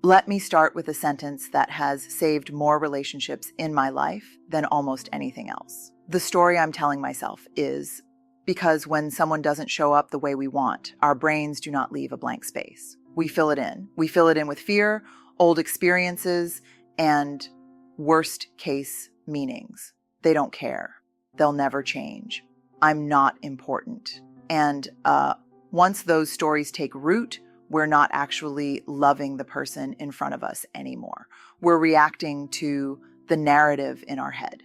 Let me start with a sentence that has saved more relationships in my life than almost anything else. The story I'm telling myself is because when someone doesn't show up the way we want, our brains do not leave a blank space. We fill it in. We fill it in with fear, old experiences, and worst case meanings. They don't care. They'll never change. I'm not important. And once those stories take root, we're not actually loving the person in front of us anymore. We're reacting to the narrative in our head.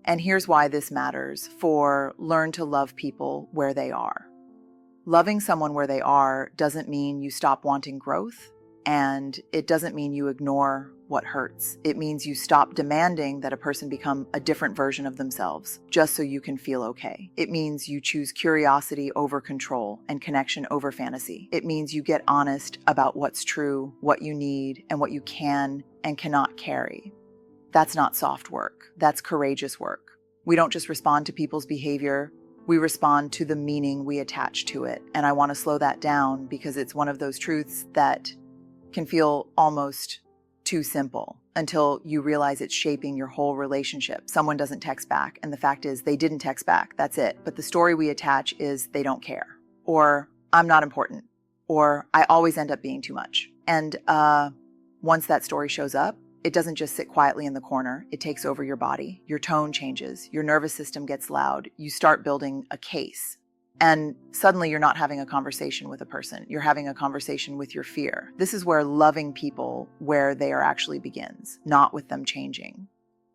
And here's why this matters for learn to love people where they are. Loving someone where they are doesn't mean you stop wanting growth, and it doesn't mean you ignore what hurts. It means you stop demanding that a person become a different version of themselves just so you can feel okay. It means you choose curiosity over control and connection over fantasy. It means you get honest about what's true, what you need, and what you can and cannot carry. That's not soft work. That's courageous work. We don't just respond to people's behavior. We respond to the meaning we attach to it. And I want to slow that down because it's one of those truths that can feel almost too simple until you realize it's shaping your whole relationship. Someone doesn't text back, and the fact is they didn't text back. That's it. But the story we attach is they don't care, or I'm not important, or I always end up being too much. And once that story shows up, it doesn't just sit quietly in the corner. It takes over your body. Your tone changes. Your nervous system gets loud. You start building a case. And suddenly you're not having a conversation with a person. You're having a conversation with your fear. This is where loving people where they are actually begins, not with them changing.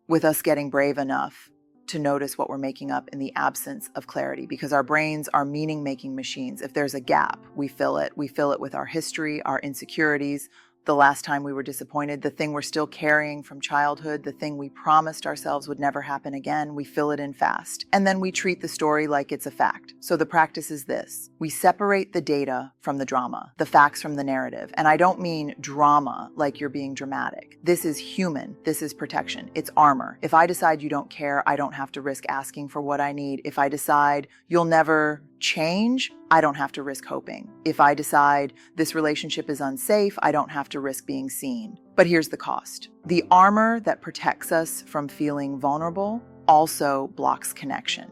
With us getting brave enough to notice what we're making up in the absence of clarity, because our brains are meaning-making machines. If there's a gap, we fill it. We fill it with our history, our insecurities, the last time we were disappointed, the thing we're still carrying from childhood, the thing we promised ourselves would never happen again. We fill it in fast. And then we treat the story like it's a fact. So the practice is this. We separate the data from the drama, the facts from the narrative. And I don't mean drama like you're being dramatic. This is human. This is protection. It's armor. If I decide you don't care, I don't have to risk asking for what I need. If I decide you'll never change, I don't have to risk hoping. If I decide this relationship is unsafe, I don't have to risk being seen. But here's the cost. The armor that protects us from feeling vulnerable also blocks connection.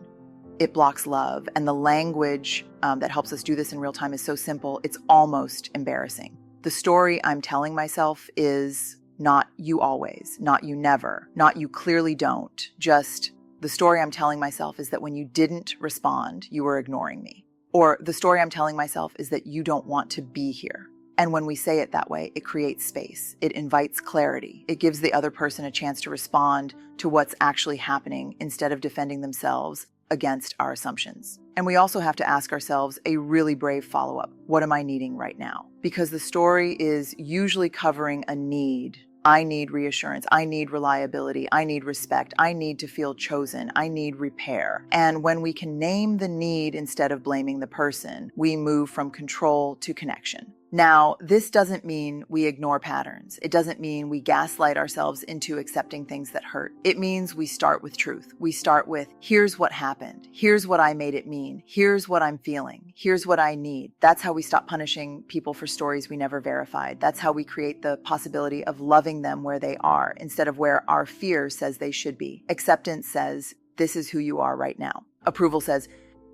It blocks love. And the language that helps us do this in real time is so simple, it's almost embarrassing. The story I'm telling myself is not you always, not you never, not you clearly don't, just the story I'm telling myself is that when you didn't respond, you were ignoring me. Or the story I'm telling myself is that you don't want to be here. And when we say it that way, it creates space. It invites clarity. It gives the other person a chance to respond to what's actually happening instead of defending themselves against our assumptions. And we also have to ask ourselves a really brave follow-up. What am I needing right now? Because the story is usually covering a need. I need reassurance. I need reliability. I need respect. I need to feel chosen. I need repair. And when we can name the need instead of blaming the person, we move from control to connection. Now, this doesn't mean we ignore patterns. It doesn't mean we gaslight ourselves into accepting things that hurt. It means we start with truth. We start with, here's what happened. Here's what I made it mean. Here's what I'm feeling. Here's what I need. That's how we stop punishing people for stories we never verified. That's how we create the possibility of loving them where they are instead of where our fear says they should be. Acceptance says, this is who you are right now. Approval says,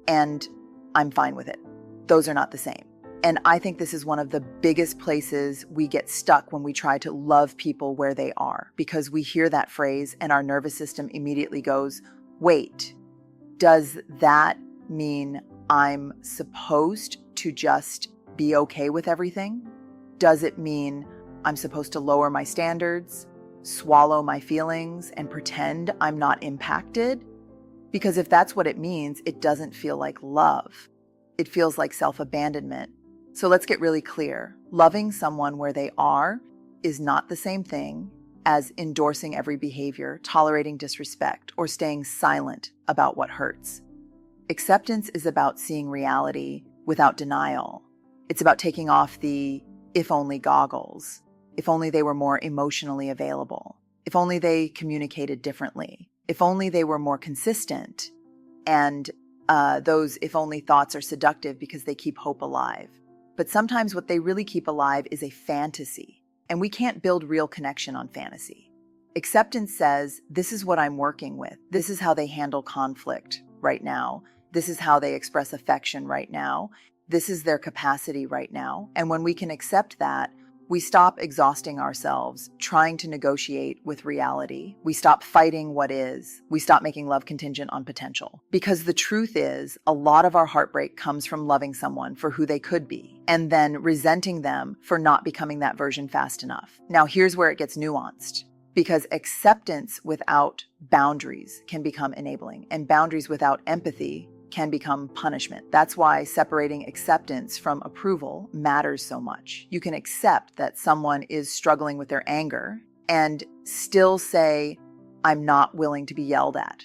and I'm fine with it. Those are not the same. And I think this is one of the biggest places we get stuck when we try to love people where they are, because we hear that phrase and our nervous system immediately goes, wait, does that mean I'm supposed to just be okay with everything? Does it mean I'm supposed to lower my standards, swallow my feelings, and pretend I'm not impacted? Because if that's what it means, it doesn't feel like love. It feels like self-abandonment. So let's get really clear. Loving someone where they are is not the same thing as endorsing every behavior, tolerating disrespect, or staying silent about what hurts. Acceptance is about seeing reality without denial. It's about taking off the if only goggles. If only they were more emotionally available. If only they communicated differently. If only they were more consistent. And those if only thoughts are seductive because they keep hope alive. But sometimes what they really keep alive is a fantasy. and we can't build real connection on fantasy. Acceptance says, this is what I'm working with. This is how they handle conflict right now. This is how they express affection right now. This is their capacity right now. And when we can accept that, we stop exhausting ourselves trying to negotiate with reality. We stop fighting what is. We stop making love contingent on potential. Because the truth is, a lot of our heartbreak comes from loving someone for who they could be, and then resenting them for not becoming that version fast enough. Now, here's where it gets nuanced. Because acceptance without boundaries can become enabling, and boundaries without empathy can become punishment. That's why separating acceptance from approval matters so much. You can accept that someone is struggling with their anger and still say, I'm not willing to be yelled at.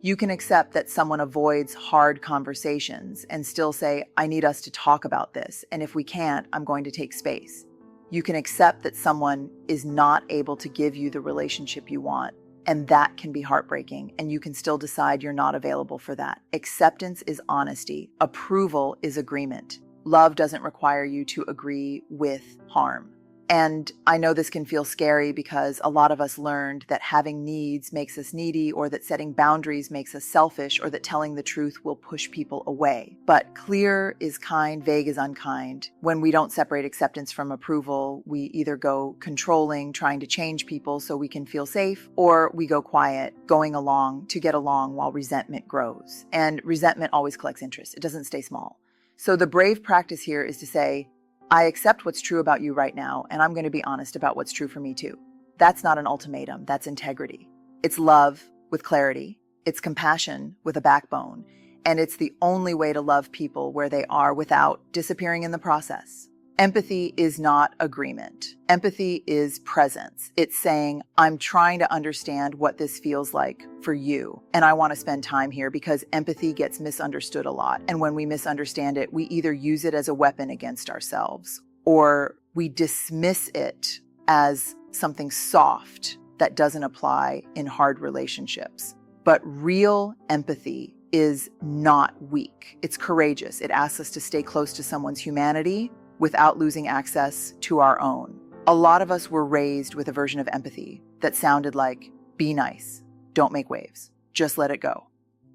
You can accept that someone avoids hard conversations and still say, I need us to talk about this, and if we can't, I'm going to take space. You can accept that someone is not able to give you the relationship you want, and that can be heartbreaking, and you can still decide you're not available for that. Acceptance is honesty. Approval is agreement. Love doesn't require you to agree with harm. And I know this can feel scary because a lot of us learned that having needs makes us needy, or that setting boundaries makes us selfish, or that telling the truth will push people away. But clear is kind, vague is unkind. When we don't separate acceptance from approval, we either go controlling, trying to change people so we can feel safe, or we go quiet, going along to get along while resentment grows. And resentment always collects interest. It doesn't stay small. So the brave practice here is to say, I accept what's true about you right now, and I'm going to be honest about what's true for me too. That's not an ultimatum, that's integrity. It's love with clarity. It's compassion with a backbone. And it's the only way to love people where they are without disappearing in the process. Empathy is not agreement. Empathy is presence. It's saying, I'm trying to understand what this feels like for you, and I want to spend time here, because empathy gets misunderstood a lot. And when we misunderstand it, we either use it as a weapon against ourselves, or we dismiss it as something soft that doesn't apply in hard relationships. But real empathy is not weak. It's courageous. It asks us to stay close to someone's humanity without losing access to our own. A lot of us were raised with a version of empathy that sounded like, be nice, don't make waves, just let it go.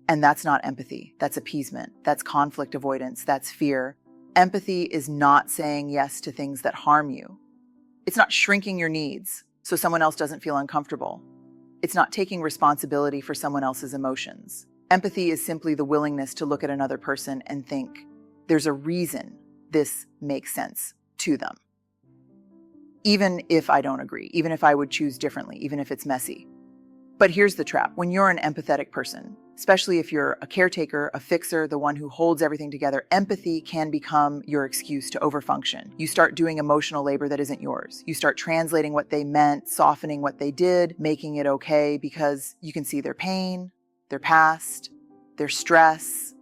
And that's not empathy. That's appeasement. That's conflict avoidance. That's fear. Empathy is not saying yes to things that harm you. It's not shrinking your needs so someone else doesn't feel uncomfortable. It's not taking responsibility for someone else's emotions. Empathy is simply the willingness to look at another person and think, there's a reason this makes sense to them. Even if I don't agree, even if I would choose differently, even if it's messy. But here's the trap. When you're an empathetic person, especially if you're a caretaker, a fixer, the one who holds everything together, empathy can become your excuse to overfunction. You start doing emotional labor that isn't yours. You start translating what they meant, softening what they did, making it okay because you can see their pain, their past, their stress,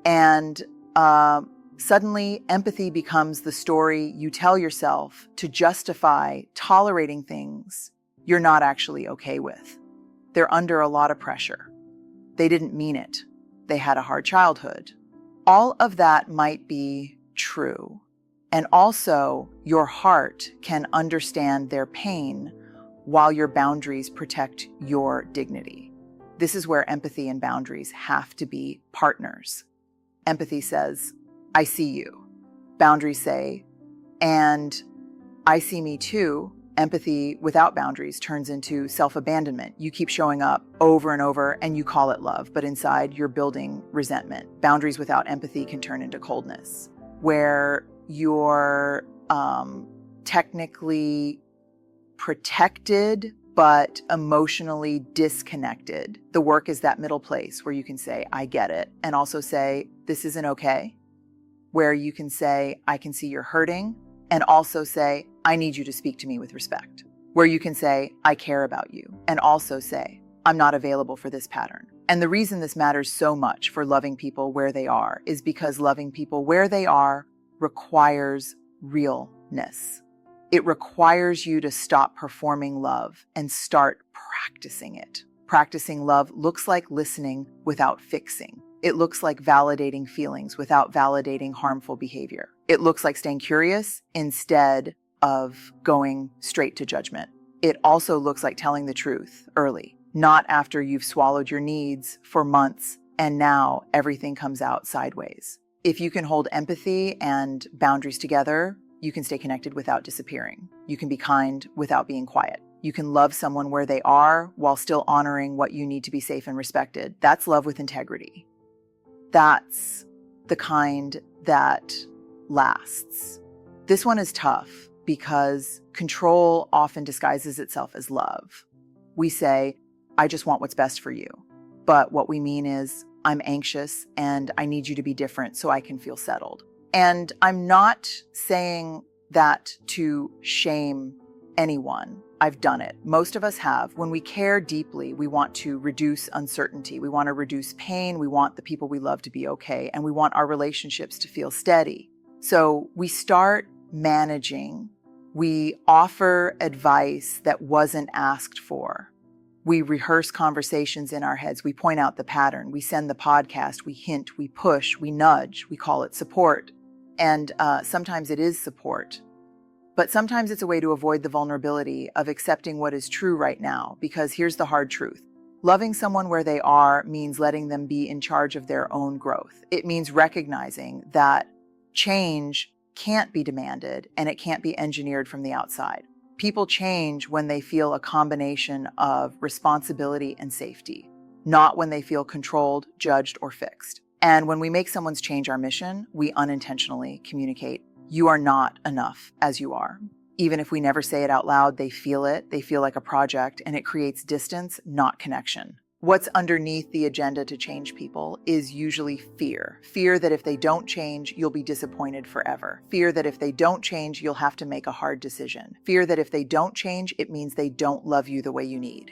and suddenly, empathy becomes the story you tell yourself to justify tolerating things you're not actually okay with. They're under a lot of pressure. They didn't mean it. They had a hard childhood. All of that might be true. And also, your heart can understand their pain while your boundaries protect your dignity. This is where empathy and boundaries have to be partners. Empathy says, I see you. Boundaries say, and I see me too. Empathy without boundaries turns into self-abandonment. You keep showing up over and over and you call it love, but inside you're building resentment. Boundaries without empathy can turn into coldness, where you're technically protected, but emotionally disconnected. The work is that middle place where you can say, I get it, and also say, this isn't okay. Where you can say, I can see you're hurting, and also say, I need you to speak to me with respect. Where you can say, I care about you, and also say, I'm not available for this pattern. And the reason this matters so much for loving people where they are is because loving people where they are requires realness. It requires you to stop performing love and start practicing it. Practicing love looks like listening without fixing. It looks like validating feelings without validating harmful behavior. It looks like staying curious instead of going straight to judgment. It also looks like telling the truth early, not after you've swallowed your needs for months and now everything comes out sideways. If you can hold empathy and boundaries together, you can stay connected without disappearing. You can be kind without being quiet. You can love someone where they are while still honoring what you need to be safe and respected. That's love with integrity. That's the kind that lasts. This one is tough because control often disguises itself as love. We say, I just want what's best for you. But what we mean is, I'm anxious and I need you to be different so I can feel settled. And I'm not saying that to shame anyone. I've done it. Most of us have. When we care deeply, we want to reduce uncertainty. We want to reduce pain. We want the people we love to be okay. And we want our relationships to feel steady. So we start managing. We offer advice that wasn't asked for. We rehearse conversations in our heads. We point out the pattern. We send the podcast. We hint. We push. We nudge. We call it support. And sometimes it is support. But sometimes it's a way to avoid the vulnerability of accepting what is true right now, because here's the hard truth. Loving someone where they are means letting them be in charge of their own growth. It means recognizing that change can't be demanded and it can't be engineered from the outside. People change when they feel a combination of responsibility and safety, not when they feel controlled, judged, or fixed. And when we make someone's change our mission, we unintentionally communicate, you are not enough as you are. Even if we never say it out loud, they feel it. They feel like a project, and it creates distance, not connection. What's underneath the agenda to change people is usually fear. Fear that if they don't change, you'll be disappointed forever. Fear that if they don't change, you'll have to make a hard decision. Fear that if they don't change, it means they don't love you the way you need.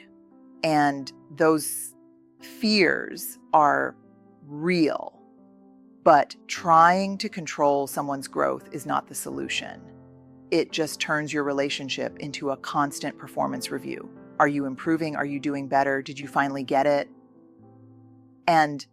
And those fears are real. But trying to control someone's growth is not the solution. It just turns your relationship into a constant performance review. Are you improving? Are you doing better? Did you finally get it? And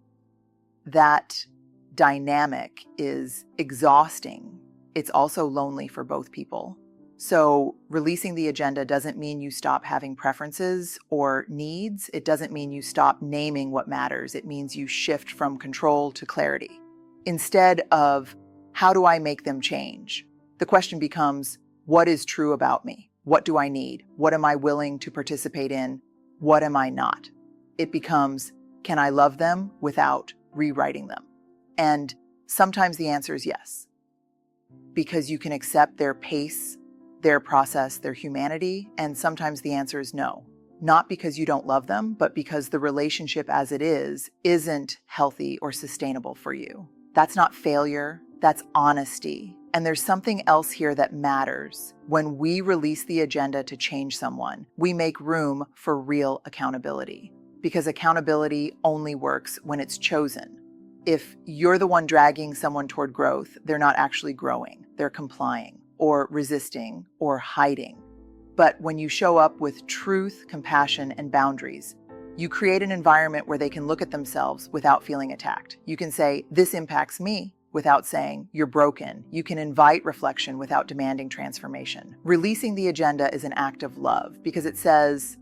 that dynamic is exhausting. It's also lonely for both people. So releasing the agenda doesn't mean you stop having preferences or needs. It doesn't mean you stop naming what matters. It means you shift from control to clarity. Instead of, how do I make them change? The question becomes, what is true about me? What do I need? What am I willing to participate in? What am I not? It becomes, can I love them without rewriting them? And sometimes the answer is yes, because you can accept their pace, their process, their humanity. And sometimes the answer is no, not because you don't love them, but because the relationship as it is isn't healthy or sustainable for you. That's not failure, that's honesty. And there's something else here that matters. When we release the agenda to change someone, we make room for real accountability, because accountability only works when it's chosen. If you're the one dragging someone toward growth, they're not actually growing, they're complying or resisting or hiding. But when you show up with truth, compassion, and boundaries, you create an environment where they can look at themselves without feeling attacked. You can say, this impacts me, without saying, you're broken. You can invite reflection without demanding transformation. Releasing the agenda is an act of love because it says,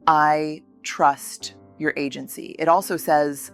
I trust your agency. It also says,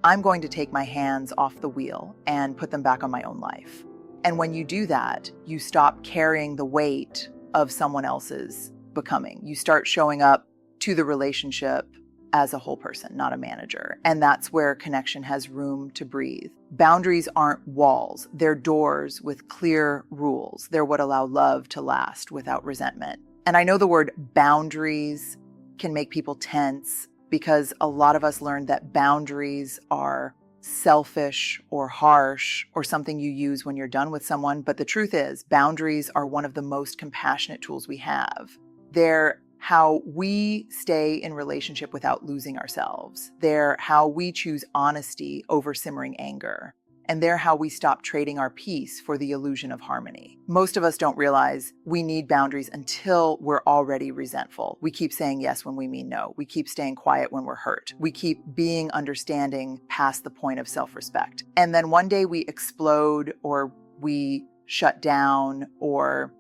I'm going to take my hands off the wheel and put them back on my own life. And when you do that, you stop carrying the weight of someone else's becoming. You start showing up to the relationship as a whole person, not a manager. And that's where connection has room to breathe. Boundaries aren't walls. They're doors with clear rules. They're what allow love to last without resentment. And I know the word boundaries can make people tense because a lot of us learned that boundaries are selfish or harsh or something you use when you're done with someone. But the truth is, boundaries are one of the most compassionate tools we have. They're how we stay in relationship without losing ourselves. They're how we choose honesty over simmering anger. And they're how we stop trading our peace for the illusion of harmony. Most of us don't realize we need boundaries until we're already resentful. We keep saying yes when we mean no. We keep staying quiet when we're hurt. We keep being understanding past the point of self-respect. And then one day we explode or we shut down or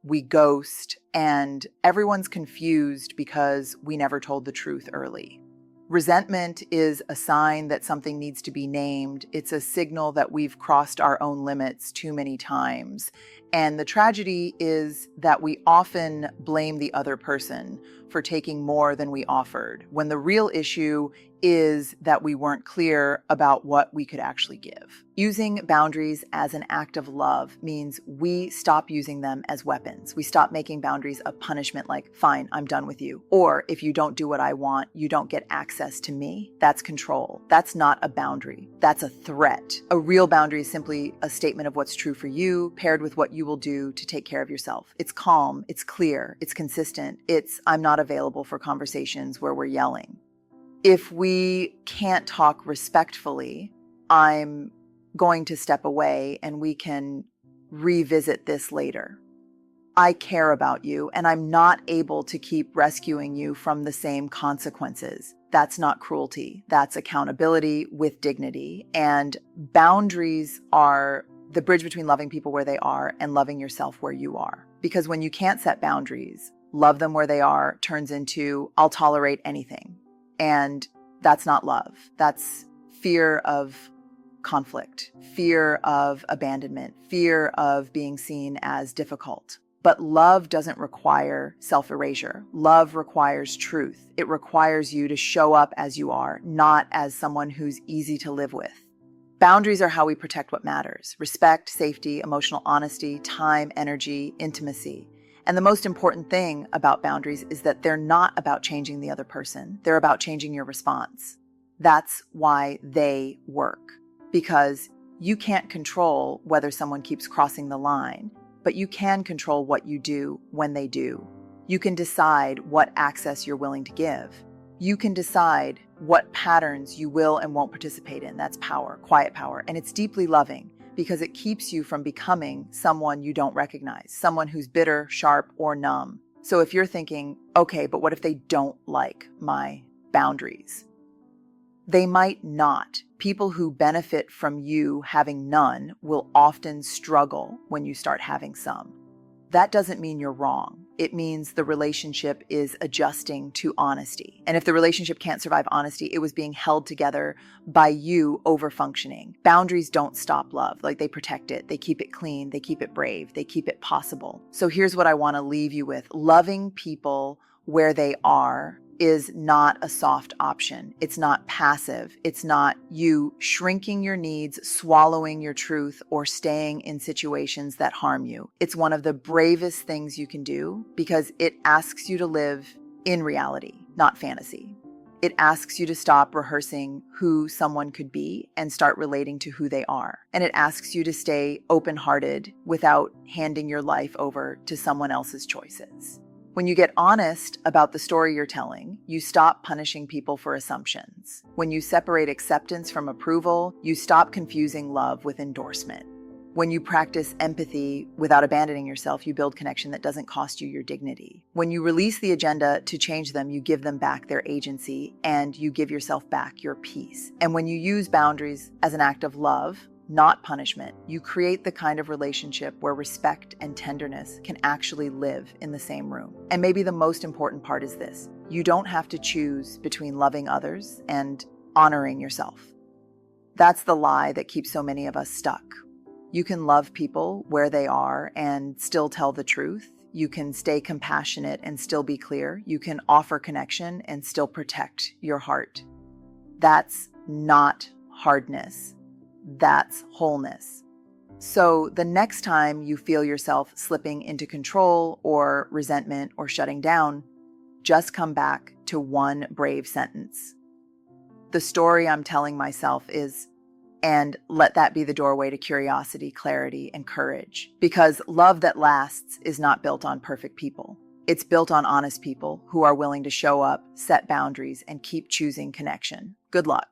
we ghost, and everyone's confused because we never told the truth early. Resentment is a sign that something needs to be named. It's a signal that we've crossed our own limits too many times. And the tragedy is that we often blame the other person for taking more than we offered, when the real issue is that we weren't clear about what we could actually give. Using boundaries as an act of love means we stop using them as weapons. We stop making boundaries a punishment like, fine, I'm done with you. Or if you don't do what I want, you don't get access to me. That's control. That's not a boundary. That's a threat. A real boundary is simply a statement of what's true for you, paired with what you will do to take care of yourself. It's calm, it's clear, it's consistent. It's, I'm not available for conversations where we're yelling. If we can't talk respectfully, I'm going to step away and we can revisit this later. I care about you and I'm not able to keep rescuing you from the same consequences. That's not cruelty. That's accountability with dignity. And boundaries are the bridge between loving people where they are and loving yourself where you are. Because when you can't set boundaries, love them where they are turns into, I'll tolerate anything. And that's not love. That's fear of conflict, fear of abandonment, fear of being seen as difficult. But love doesn't require self-erasure. Love requires truth. It requires you to show up as you are, not as someone who's easy to live with. Boundaries are how we protect what matters: respect, safety, emotional honesty, time, energy, intimacy. And the most important thing about boundaries is that they're not about changing the other person. They're about changing your response. That's why they work. Because you can't control whether someone keeps crossing the line, but you can control what you do when they do. You can decide what access you're willing to give. You can decide what patterns you will and won't participate in. That's power, quiet power. And it's deeply loving, because it keeps you from becoming someone you don't recognize, someone who's bitter, sharp, or numb. So if you're thinking, okay, but what if they don't like my boundaries? They might not. People who benefit from you having none will often struggle when you start having some. That doesn't mean you're wrong. It means the relationship is adjusting to honesty. And if the relationship can't survive honesty, it was being held together by you over-functioning. Boundaries don't stop love. Like, they protect it. They keep it clean. They keep it brave. They keep it possible. So here's what I want to leave you with. Loving people where they are is not a soft option. It's not passive. It's not you shrinking your needs, swallowing your truth, or staying in situations that harm you. It's one of the bravest things you can do, because it asks you to live in reality, not fantasy. It asks you to stop rehearsing who someone could be and start relating to who they are. And it asks you to stay open-hearted without handing your life over to someone else's choices. When you get honest about the story you're telling, you stop punishing people for assumptions. When you separate acceptance from approval, you stop confusing love with endorsement. When you practice empathy without abandoning yourself, you build connection that doesn't cost you your dignity. When you release the agenda to change them, you give them back their agency and you give yourself back your peace. And when you use boundaries as an act of love, not punishment, you create the kind of relationship where respect and tenderness can actually live in the same room. And maybe the most important part is this: you don't have to choose between loving others and honoring yourself. That's the lie that keeps so many of us stuck. You can love people where they are and still tell the truth. You can stay compassionate and still be clear. You can offer connection and still protect your heart. That's not hardness. That's wholeness. So the next time you feel yourself slipping into control or resentment or shutting down, just come back to one brave sentence. The story I'm telling myself is, and let that be the doorway to curiosity, clarity, and courage. Because love that lasts is not built on perfect people. It's built on honest people who are willing to show up, set boundaries, and keep choosing connection. Good luck.